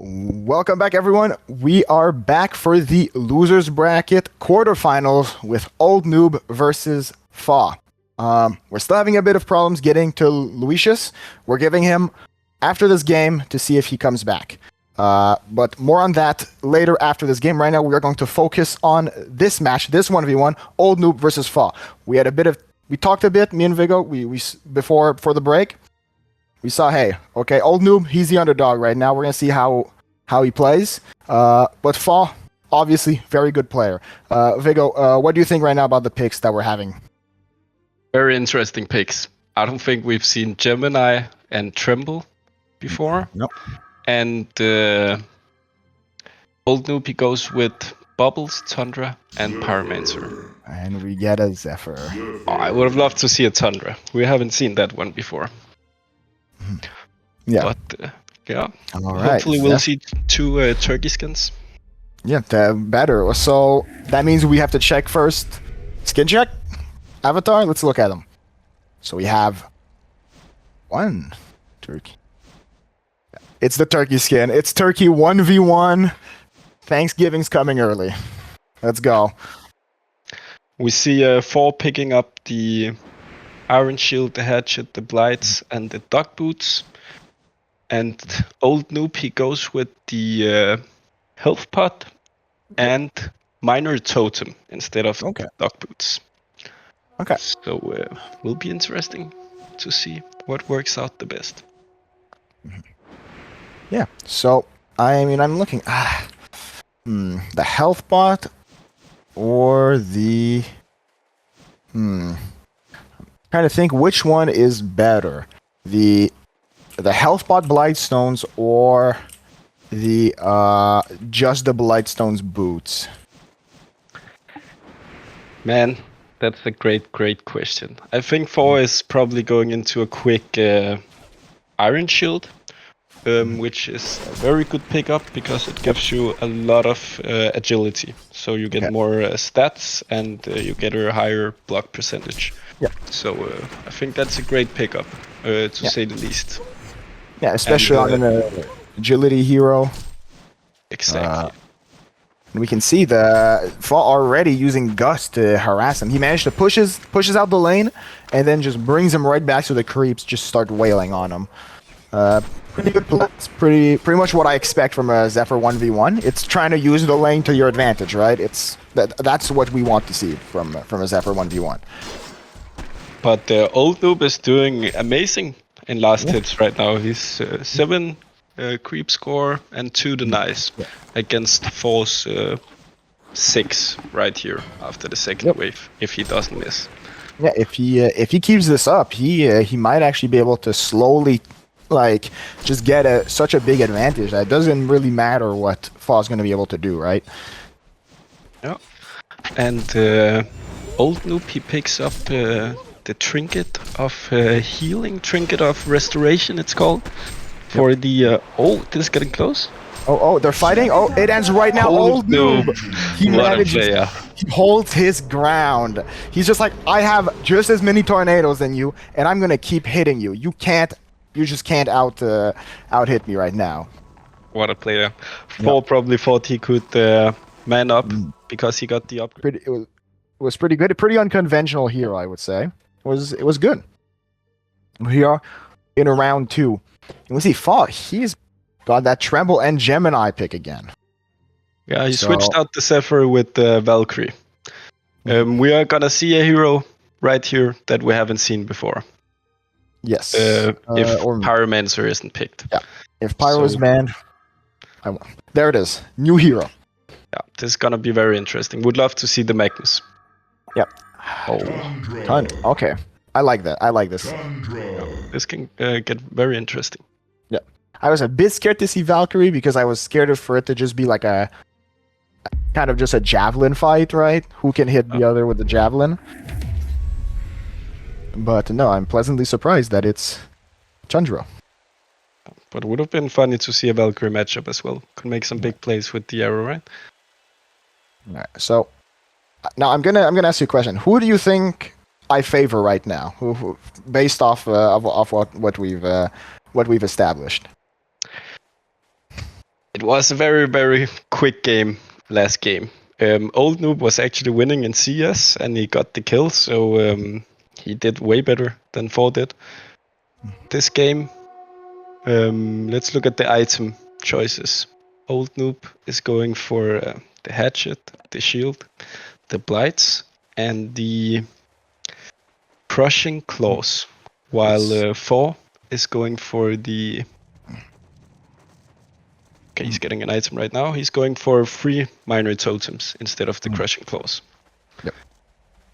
Welcome back, everyone. We are back for the losers bracket quarterfinals with Old Noob versus Fawh. We're still having a bit of problems getting to Lucius. We're giving him after this game to see if he comes back. But more on that later after this game. Right now, we are going to focus on this match, this 1v1, Old Noob versus Fawh. We talked a bit, me and Vigo, before the break. We saw, hey, okay, Old Noob, he's the underdog right now. We're going to see how he plays. But Fawh, obviously, very good player. Vigo, what do you think right now about the picks that we're having? Very interesting picks. I don't think we've seen Gemini and Tremble before. No. And Old Noob, he goes with Bubbles, Tundra, and Pyromancer. And we get a Zephyr. Oh, I would have loved to see a Tundra. We haven't seen that one before. Yeah. But, yeah. All right. Hopefully we'll see two turkey skins. Yeah, better. So that means we have to check first. Skin check? Avatar? Let's look at them. So we have one turkey. It's the turkey skin. It's turkey 1v1. Thanksgiving's coming early. Let's go. We see Fawh picking up the Iron Shield, the Hatchet, the Blights, and the Dog Boots. And Old Noob, he goes with the Health Pot and Minor Totem instead of the Dog Boots. Okay. So will be interesting to see what works out the best. Yeah. So I mean, I'm looking. The Health Bot or the. Trying to think which one is better, the Health Bot Blightstones or the just the Blightstones boots. Man, that's a great question. I think Fawh is probably going into a quick Iron Shield, which is a very good pickup because it gives you a lot of agility. So you get more stats and you get a higher block percentage. Yeah. So I think that's a great pickup, to say the least. Yeah, especially on an agility hero. Exactly. And we can see the Fawh already using Gust to harass him. He managed to pushes out the lane and then just brings him right back to the creeps, just start wailing on him. Pretty good play. It's pretty much what I expect from a Zephyr 1v1. It's trying to use the lane to your advantage, right? That's what we want to see from a Zephyr 1v1. But Old Noob is doing amazing in last hits right now. He's 7 creep score and 2 denies against Fawh's 6 right here after the second wave, if he doesn't miss. Yeah, if he keeps this up, he might actually be able to slowly just get such a big advantage that it doesn't really matter what Fawh's going to be able to do, right? Yeah. And Old Noob, he picks up the Trinket of Healing, Trinket of Restoration, it's called. For the... this is getting close. Oh, they're fighting? Oh, it ends right now. Old Noob. He manages. He holds his ground. He's just like, I have just as many tornadoes than you, and I'm going to keep hitting you. You just can't out hit me right now. What a player. Fawh probably thought he could man up because he got the upgrade. It was pretty good. A pretty unconventional hero, I would say. It was good. We are in a round 2. And we see Fawh, he's got that Tremble and Gemini pick again. Yeah, he switched out the Zephyr with Valkyrie. We are gonna see a hero right here that we haven't seen before. Yes. If Pyromancer isn't picked. Yeah. If Pyro is banned, I won. There it is. New hero. Yeah, this is gonna be very interesting. Would love to see the Magnus. Yep. Okay. I like that. I like this. Yeah, this can get very interesting. Yeah. I was a bit scared to see Valkyrie because I was scared for it to just be like a kind of just a javelin fight, right? Who can hit the other with the javelin? But no, I'm pleasantly surprised that it's Tundra. But it would have been funny to see a Valkyrie matchup as well. Could make some big plays with the arrow, right? Alright, so now I'm gonna ask you a question. Who do you think I favor right now? Who based off of what we've established? It was a very, very quick game last game. Old Noob was actually winning in CS and he got the kill, so he did way better than Fawh did. This game, let's look at the item choices. Old Noob is going for the hatchet, the shield, the blights, and the crushing claws, while Fawh is going for the... Okay, he's getting an item right now. He's going for 3 minor totems instead of the crushing claws. Yep.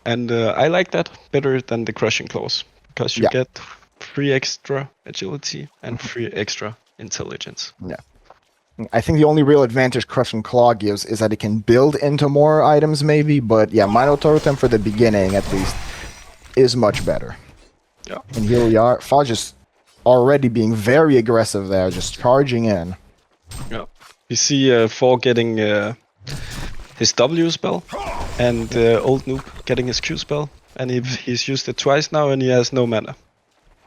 And I like that better than the crushing claws, because you get 3 extra agility and 3 extra intelligence. Yeah. I think the only real advantage Crushing Claw gives is that it can build into more items maybe, but yeah, Minor Totem for the beginning at least is much better. Yeah. And here we are, Fawh just already being very aggressive there, just charging in. Yeah. You see Fawh getting his W spell, and Old Noob getting his Q spell, and he's used it twice now and he has no mana.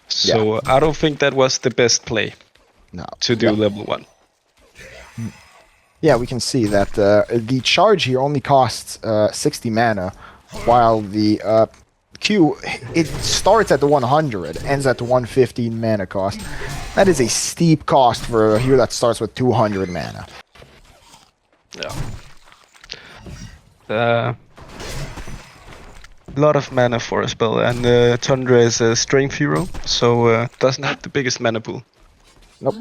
So I don't think that was the best play to do level 1. Yeah, we can see that the charge here only costs 60 mana, while the Q, it starts at the 100, ends at the 115 mana cost. That is a steep cost for a hero that starts with 200 mana. Yeah. A lot of mana for a spell, and Tundra is a strength hero, so doesn't have the biggest mana pool. Nope.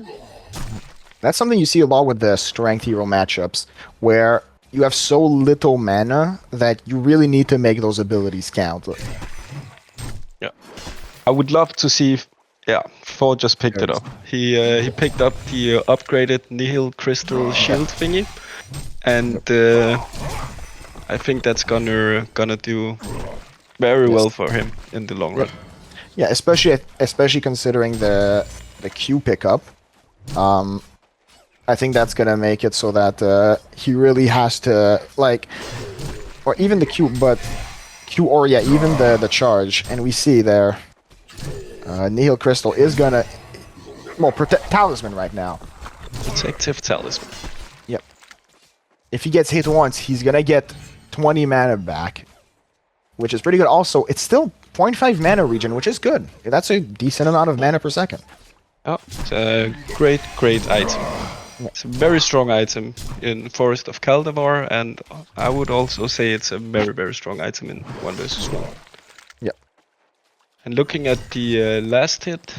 That's something you see a lot with the strength hero matchups, where you have so little mana that you really need to make those abilities count. Yeah. I would love to see... Fawh just picked it up. He picked up the upgraded Nihil Crystal Shield thingy, and I think that's gonna do very well for him in the long run. Yeah, especially considering the Q pickup. I think that's gonna make it so that he really has to or even the Q, but even the charge, and we see there. Nihil Crystal is gonna protect Talisman right now. Protective Talisman. Yep. If he gets hit once, he's gonna get 20 mana back, which is pretty good. Also, it's still 0.5 mana regen, which is good. That's a decent amount of mana per second. Oh, it's a great item. It's a very strong item in Forest of Kaldavor, and I would also say it's a very, very strong item in 1 vs 1. And looking at the last hit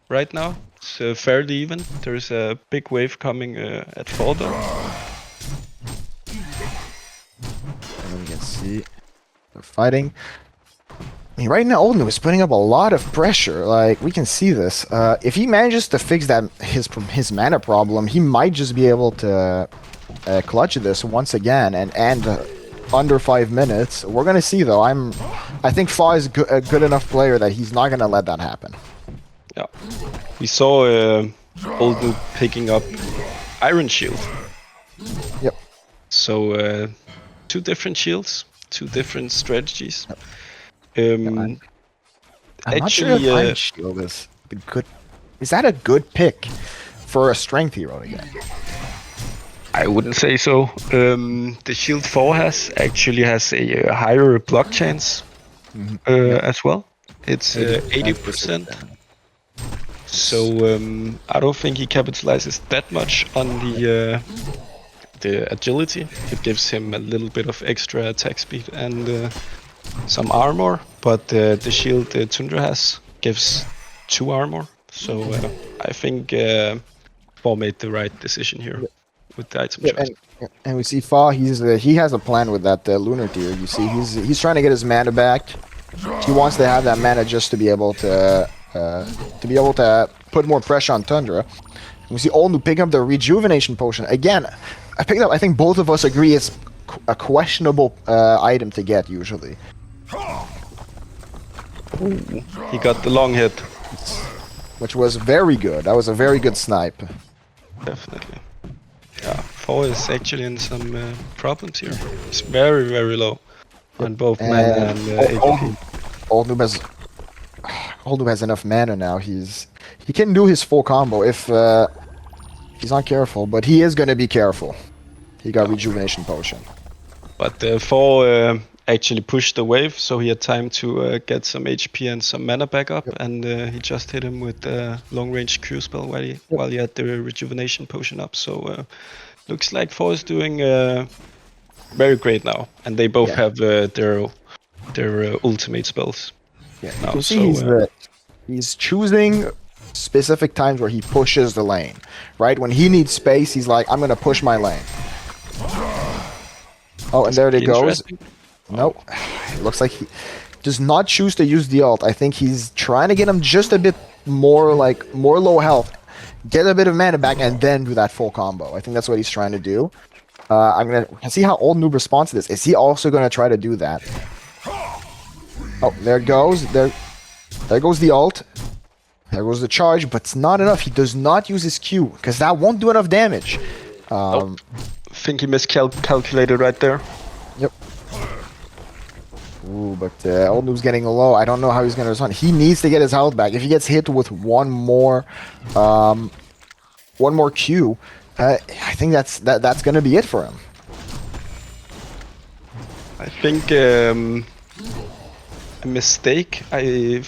right now, it's fairly even. There's a big wave coming at Fawh though. And we can see they're fighting. I mean, right now, Old Noob is putting up a lot of pressure. We can see this. If he manages to fix that his mana problem, he might just be able to clutch this once again and under 5 minutes. We're gonna see though. I think Fawh is a good enough player that he's not gonna let that happen. Yeah, we saw Old Noob picking up Iron Shield. Yep. So 2 different shields, 2 different strategies. I'm not sure if Iron Shield is good. Is that a good pick for a strength hero to get? I wouldn't say so. The shield Fawh has a higher block chance as well. It's 80%. So I don't think he capitalizes that much on the agility. It gives him a little bit of extra attack speed and some armor, but the shield Tundra has gives 2 armor. So I think Fawh made the right decision here. With the item choice. And we see Fawh, he has a plan with that lunar tier. You see, he's trying to get his mana back. He wants to have that mana just to be able to put more pressure on Tundra. We see Old Noob picking up the rejuvenation potion again. I think both of us agree it's a questionable item to get usually. Ooh, he got the long hit, which was very good. That was a very good snipe. Definitely. Yeah, Fawh is actually in some problems here. He's very, very low on both mana and HP. Old Noob has enough mana now. He can do his full combo. If He's not careful, but he is going to be careful. He got rejuvenation potion. But Fawh actually pushed the wave, so he had time to get some HP and some mana back up, and he just hit him with the long-range Q spell while he had the rejuvenation potion up. So looks like Fawh is doing very great now, and they both have their ultimate spells. Yeah, you now, can see he's choosing specific times where he pushes the lane, right? When he needs space, he's like, I'm going to push my lane. Oh, and there it goes. Nope. It looks like he does not choose to use the ult. I think he's trying to get him just a bit more, more low health, get a bit of mana back, and then do that full combo. I think that's what he's trying to do. I'm going to see how Old Noob responds to this. Is he also going to try to do that? Oh, there it goes. There goes the ult. There goes the charge, but it's not enough. He does not use his Q, because that won't do enough damage. I think he miscalculated right there. Yep. Ooh, but Old Noob's getting low. I don't know how he's going to respond. He needs to get his health back. If he gets hit with one more Q, I think that's going to be it for him. I think a mistake a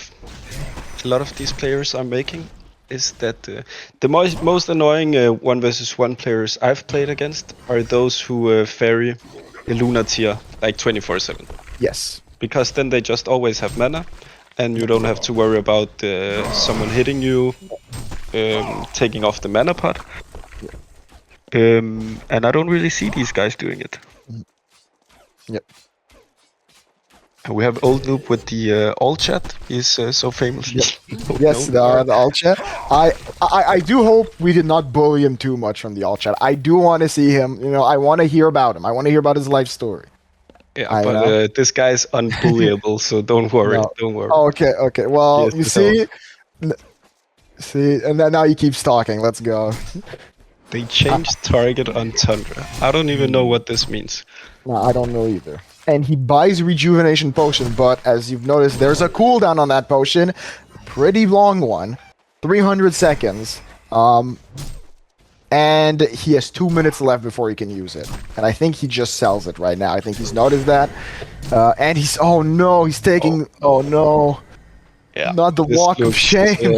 lot of these players are making is that the most annoying 1v1 players I've played against are those who ferry the Luna tier like 24/7. Yes. Because then they just always have mana, and you don't have to worry about someone hitting you, taking off the mana pot. And I don't really see these guys doing it. Yep. And we have Old Noob with the all chat. He's so famous. Yes, the all chat. I do hope we did not bully him too much from the all chat. I do want to see him. I want to hear about him. I want to hear about his life story. Yeah, but this guy's unbullyable, so don't worry. No. Don't worry. Oh, okay. Well, you see, and then now he keeps talking. Let's go. They changed target on Tundra. I don't even know what this means. No, I don't know either. And he buys rejuvenation potion, but as you've noticed, there's a cooldown on that potion, a pretty long one, 300 seconds. And he has 2 minutes left before he can use it. And I think he just sells it right now. I think he's noticed that. And he's, oh no, he's taking, oh no. Yeah, not the walk of shame.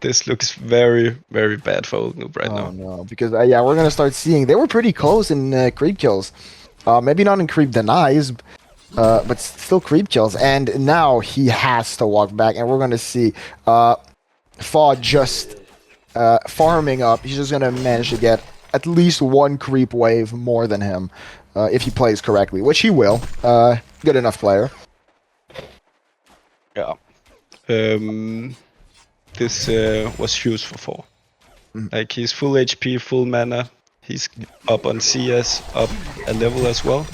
This looks very, very bad for Old Noob right now. Oh no, because yeah, we're gonna start seeing, they were pretty close in creep kills. Maybe not in creep denies, but still creep kills. And now he has to walk back, and we're gonna see Fawh just farming up. He's just gonna manage to get at least one creep wave more than him if he plays correctly, which he will. Good enough player. Yeah. This was huge for Fawh. Like, he's full HP, full mana. He's up on CS, up a level as well.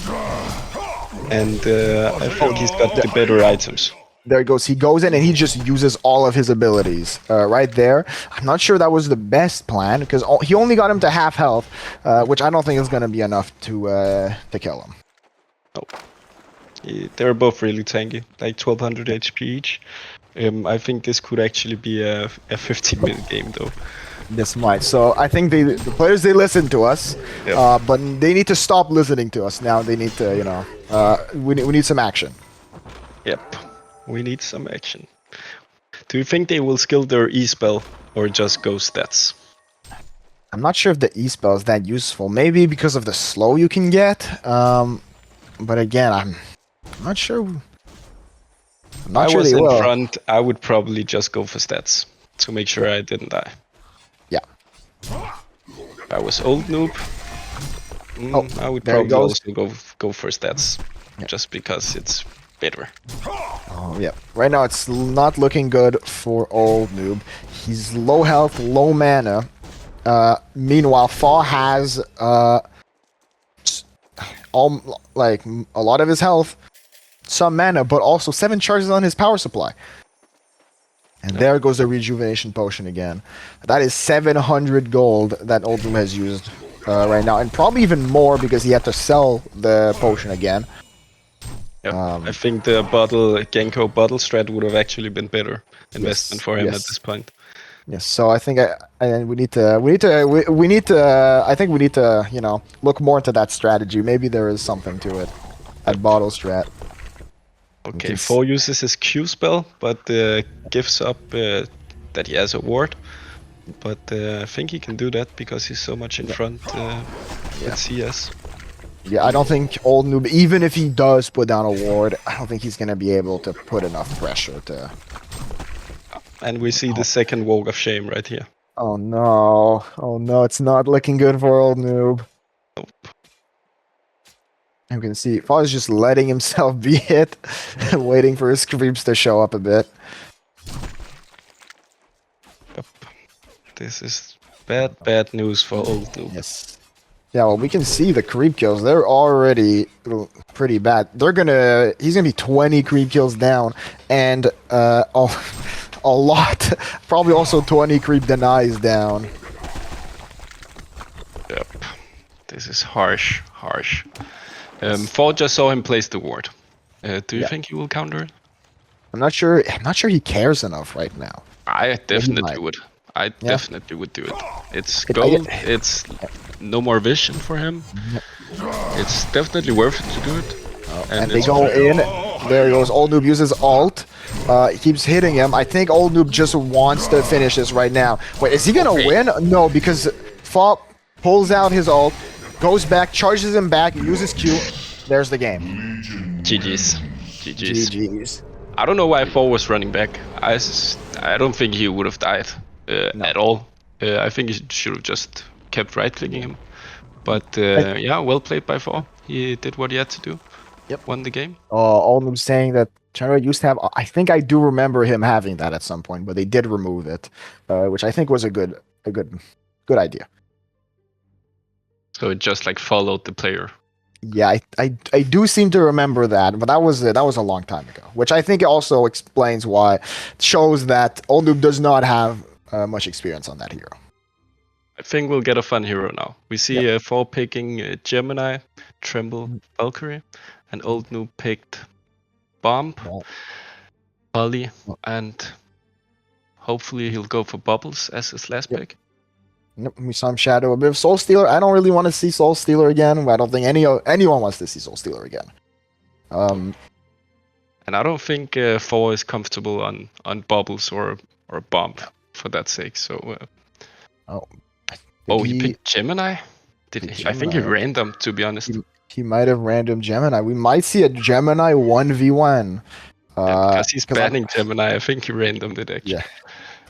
And I think he's got the better items. There he goes. He goes in and he just uses all of his abilities right there. I'm not sure that was the best plan because he only got him to half health, which I don't think is going to be enough to kill him. Oh. They're both really tanky, like 1200 HP each. I think this could actually be a 15-minute game though. This might. So I think the players, they listen to us, but they need to stop listening to us now. They need to, we need some action. Yep, we need some action. Do you think they will skill their E-spell or just go stats? I'm not sure if the E-spell is that useful. Maybe because of the slow you can get. But again, I'm not sure. If I was in front, I would probably just go for stats to make sure I didn't die. Yeah. If I was Old Noob, I would probably also go for stats, just because it's better. Oh yeah. Right now it's not looking good for Old Noob. He's low health, low mana. Meanwhile, Fawh has a lot of his health, some mana, but also 7 charges on his power supply. And there goes the rejuvenation potion again. That is 700 gold that Old Noob has used right now, and probably even more because he had to sell the potion again. Yep. I think the Genko bottle strat would have actually been better investment for him at this point. Yes, so I think we need to I think we need to look more into that strategy. Maybe there is something to it. That Yep. bottle strat. We Okay, can Fawh uses his Q spell, but gives up that he has a ward. But I think he can do that because he's so much in front with CS. Yeah, I don't think old noob, even if he does put down a ward, I don't think he's gonna be able to put enough pressure to. And we see the second walk of shame right here. Oh no! Oh no! It's not looking good for old noob. Nope. You can see Fawh is just letting himself be hit, waiting for his creeps to show up a bit. Yep. This is bad news for old noob. Yes. Yeah, well, we can see the creep kills. They're already pretty bad. He's gonna be 20 creep kills down, and a lot, probably also 20 creep denies down. Yep. This is harsh. Fawh just saw him place the ward. Do you think he will counter it? I'm not sure. I'm not sure he cares enough right now. I definitely might. would. I Yeah. definitely would do it. It's gold. It's no more vision for him. It's definitely worth it to do it. And they go in. There he goes. Old noob uses alt. He keeps hitting him. I think old noob just wants to finish this right now. Wait, is he gonna win? No, because Fawh pulls out his alt, goes back, charges him back, uses Q. There's the game. GG's. GG's. I don't know why Fawh was running back. I don't think he would have died at all. I think he should have just kept right-clicking him. But yeah, well played by Fawh. He did what he had to do. Yep. Won the game. Old noob saying that Chandra used to have. I think I do remember him having that at some point, but they did remove it, which I think was a good idea. So it just like followed the player. Yeah, I do seem to remember that, but that was a long time ago. Which I think also explains why, shows that old noob does not have much experience on that hero. I think we'll get a fun hero now. We see Fawh picking Gemini, Tremble, Valkyrie, and old noob picked Bomb, Polly, and hopefully he'll go for Bubbles as his last pick. Nope, we saw him shadow a bit of Soul Stealer. I don't really want to see Soul Stealer again. I don't think anyone wants to see Soul Stealer again. And I don't think Fawh is comfortable on Bubbles or Bomb for that sake. So. He picked Gemini. Did he? I think he random, to be honest. He might have random Gemini. We might see a Gemini 1v1. Because he's banning Gemini. I think he randomed it actually. Yeah.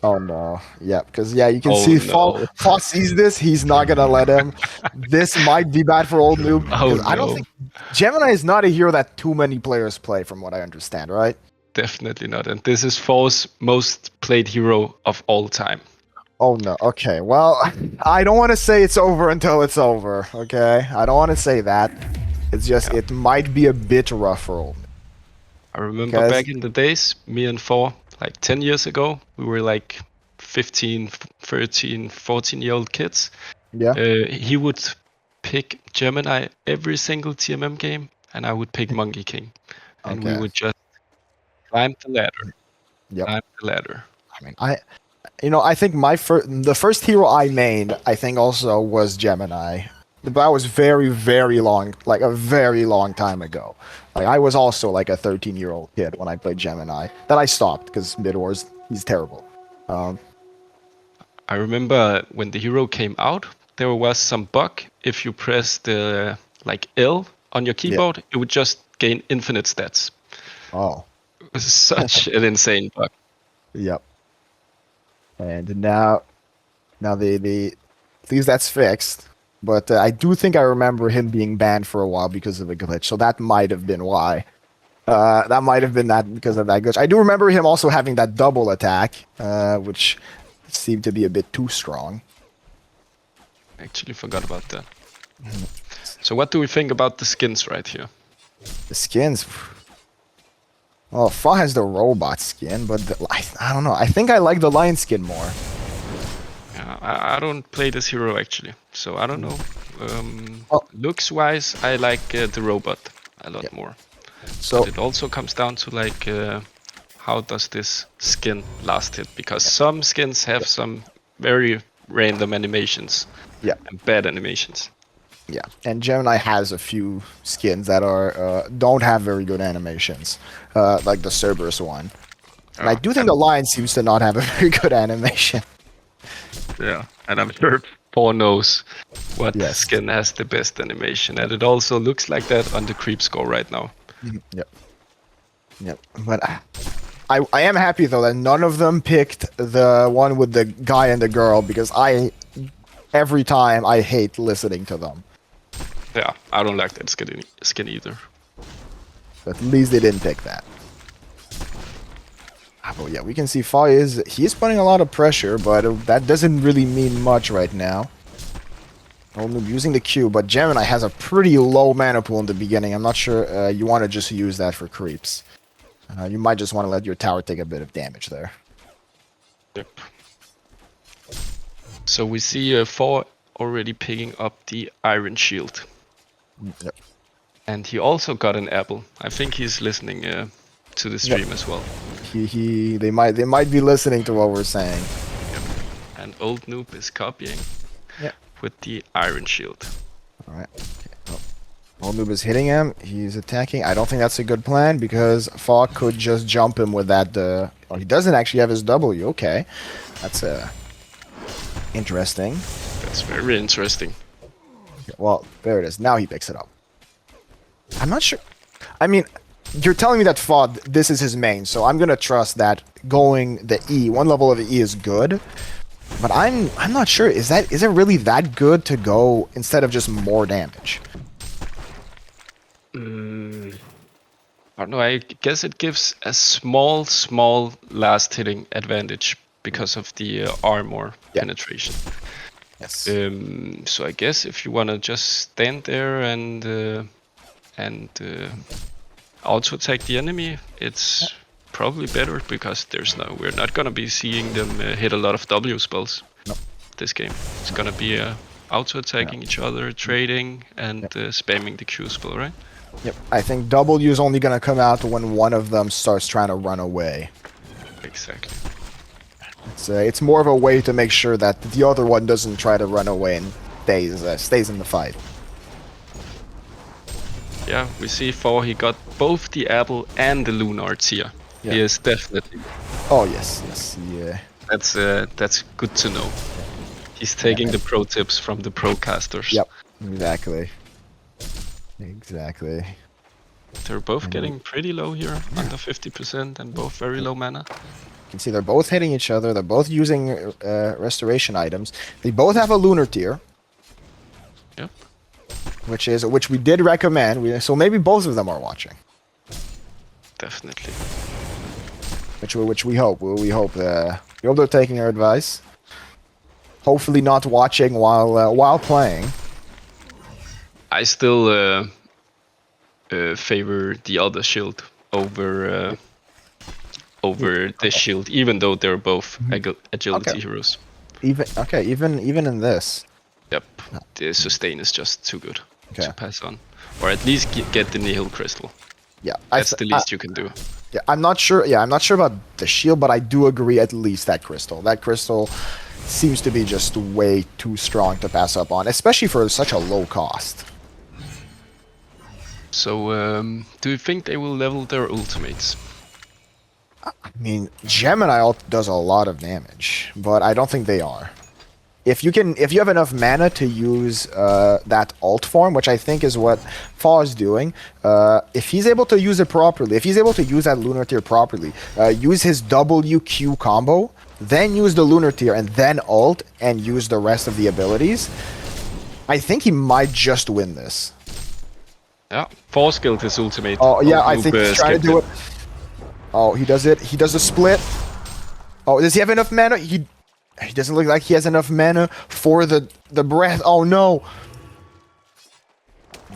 Oh no. Yeah, because you can see Fawh sees this. He's not gonna let him. This might be bad for old noob. I don't think Gemini is not a hero that too many players play, from what I understand, right? Definitely not. And this is Fawh's most played hero of all time. Oh no. Okay. Well, I don't want to say it's over until it's over. Okay. I don't want to say that. It's just it might be a bit rough for old. I remember back in the days, me and Fawh, like 10 years ago, we were like 15, 13, 14-year-old kids. Yeah. He would pick Gemini every single TMM game, and I would pick Monkey King. And we would just climb the ladder. Yep. Climb the ladder. I mean, I think the first hero I made, I think also was Gemini. But that was very, very long, like a very long time ago. Like I was also like a 13-year-old kid when I played Gemini. Then I stopped because Mid Wars, he's terrible. I remember when the hero came out, there was some bug. If you pressed like L on your keyboard, it would just gain infinite stats. Oh. It was such an insane bug. Yep. And now they at least that's fixed. But I do think I remember him being banned for a while because of a glitch. So that might have been why. That might have been that because of that glitch. I do remember him also having that double attack, which seemed to be a bit too strong. I actually forgot about that. So what do we think about the skins right here? The skins. Well, Fawh has the robot skin, but I don't know. I think I like the lion skin more. Yeah, I don't play this hero actually, so I don't know. Looks-wise, I like the robot a lot more. So but it also comes down to like how does this skin last hit? Because some skins have some very random animations. Yeah. And bad animations. Yeah, and Gemini has a few skins that are don't have very good animations, like the Cerberus one. And I do think the Lion seems to not have a very good animation. Yeah, and I'm sure Fawh knows what Yes. skin has the best animation, and it also looks like that on the creep score right now. Yep. Yep. But I am happy though that none of them picked the one with the guy and the girl, because every time I hate listening to them. Yeah, I don't like that skin either. But at least they didn't pick that. But yeah, we can see Fawh he's putting a lot of pressure, but that doesn't really mean much right now. Only using the Q, but Gemini has a pretty low mana pool in the beginning. I'm not sure you want to just use that for creeps. You might just want to let your tower take a bit of damage there. Yep. So we see Fawh already picking up the Iron Shield. Yep. And he also got an apple. I think he's listening to the stream as well. They might be listening to what we're saying. Yep. And Old Noob is copying. Yep. With the Iron Shield. All right. Okay. Old Noob is hitting him. He's attacking. I don't think that's a good plan because Fawh could just jump him with that. Oh, he doesn't actually have his W. Okay, that's interesting. That's very interesting. Well, there it is. Now he picks it up. I'm not sure. I mean, you're telling me that Fawh, this is his main, so I'm gonna trust that going the E, one level of the E is good. But I'm not sure. Is it really that good to go instead of just more damage? I don't know. I guess it gives a small last hitting advantage because of the armor penetration. Yes. So I guess if you want to just stand there and auto attack the enemy, it's probably better because we're not gonna be seeing them hit a lot of W spells. Nope. This game. It's gonna be auto attacking each other, trading, and spamming the Q spell, right? Yep. I think W is only gonna come out when one of them starts trying to run away. Exactly. It's more of a way to make sure that the other one doesn't try to run away and stays in the fight. Yeah, we see Fawh, he got both the apple and the Lunards here. Yeah. He is definitely. Oh yes, yeah. That's good to know. He's taking the pro tips from the pro casters. Yep, exactly. Exactly. They're both getting pretty low here, under 50%, and both very low mana. You can see they're both hitting each other. They're both using restoration items. They both have a lunar tier. Yep. Which we did recommend. So maybe both of them are watching. Definitely. Which we hope. We hope they're taking our advice. Hopefully not watching while playing. I still favor the other shield over this shield, even though they're both agility heroes. Even in this. Yep, the sustain is just too good to pass on, or at least get the nihil crystal. Yeah, that's the least you can do. Yeah, I'm not sure. Yeah, I'm not sure about the shield, but I do agree at least that crystal. That crystal seems to be just way too strong to pass up on, especially for such a low cost. So, do you think they will level their ultimates? I mean, Gemini ult does a lot of damage, but I don't think they are. If you have enough mana to use that ult form, which I think is what Fawh is doing, if he's able to use it properly, if he's able to use that lunar tier properly, use his WQ combo, then use the lunar tier and then ult and use the rest of the abilities, I think he might just win this. Yeah, Fawh skilled his ultimate. Oh yeah, I think he's trying to do it. Oh, he does it. He does a split. Oh, does he have enough mana? He doesn't look like he has enough mana for the breath. Oh no.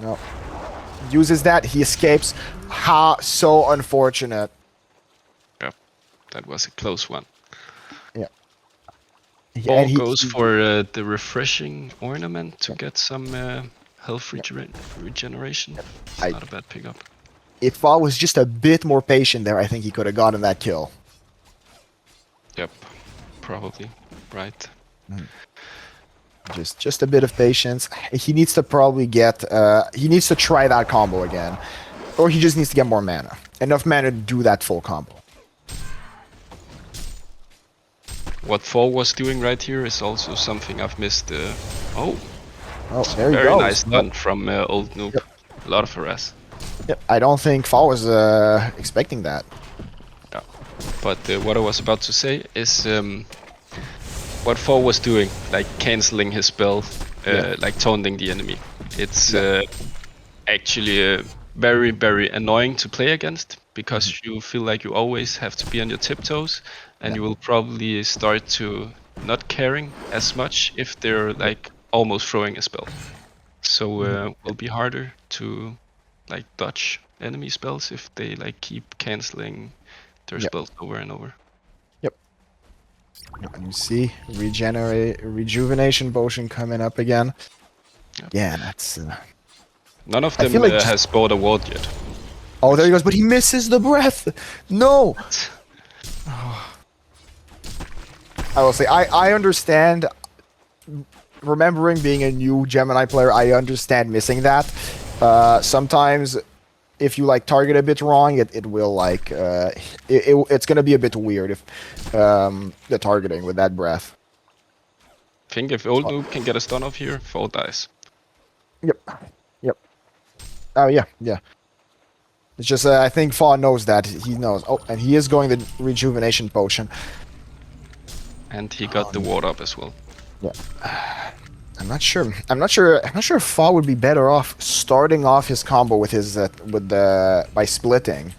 No. Uses that. He escapes. Ha! So unfortunate. Yeah, that was a close one. Yeah. Fawh goes for the refreshing ornament to get some health regeneration. It's not a bad pickup. if Fawh was just a bit more patient there, I think he could have gotten that kill. Yep, probably right. Just a bit of patience. He needs to probably get. He needs to try that combo again, or he just needs to get more mana. Enough mana to do that full combo. What Fawh was doing right here is also something I've missed. Oh, There he very goes. nice done from Old Noob. Yep. A lot of harass. Yep, I don't think Fawh was expecting that. Yeah. But what I was about to say is what Fawh was doing, like canceling his spell, like taunting the enemy. It's actually very, very annoying to play against because you feel like you always have to be on your tiptoes, and you will probably start to not caring as much if they're like almost throwing a spell. So it will be harder to like dodge enemy spells if they like keep canceling their spells over and over. And you see, rejuvenation potion coming up again. Yep. Yeah, that's. None of I them feel like has bought a ward yet. Oh, there he goes, but he misses the breath. No. I will say, I understand. Remembering being a new Gemini player, I understand missing that. Sometimes, if you like target a bit wrong, it will like it's gonna be a bit weird if the targeting with that breath. I think if Old Noob can get a stun off here, Fawh dies. Yep. Oh yeah. It's just I think Fawh knows that. He knows. Oh, and he is going the rejuvenation potion. And he got the ward up as well. Yeah. I'm not sure if Fawh would be better off starting off his combo with his by splitting.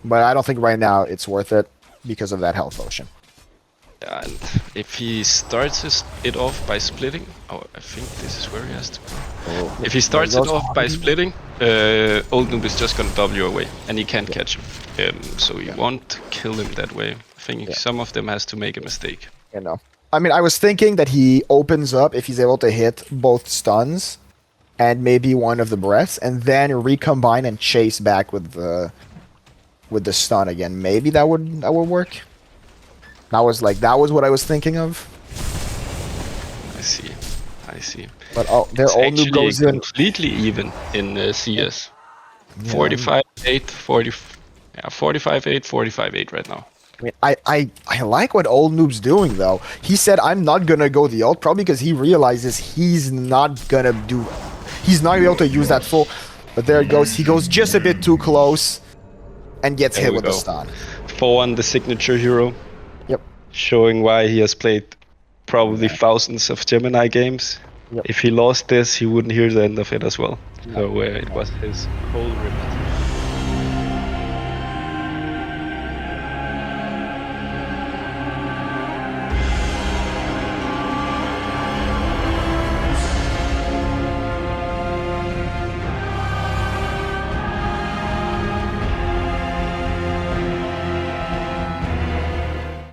But I don't think right now it's worth it because of that health potion. And if he starts it off by splitting, I think this is where he has to go. Oh, if he starts it off by splitting, Old Noob is just gonna W away, and he can't catch him. So you won't kill him that way. I think some of them has to make a mistake. You know. I mean, I was thinking that he opens up if he's able to hit both stuns and maybe one of the breaths, and then recombine and chase back with the stun again. Maybe that would work. That was what I was thinking of. I see. But their it's old noob goes in completely even in CS. 45-8, 45-8, 45-8 right now. I mean, I like what old noob's doing though. He said I'm not gonna go the ult, probably because he realizes he's not gonna be able to use that full. But there it goes. He goes just a bit too close, and gets hit with the stun. Fawh on the signature hero. Yep. Showing why he has played probably thousands of Gemini games. If he lost this, he wouldn't hear the end of it as well. So it was his whole rip.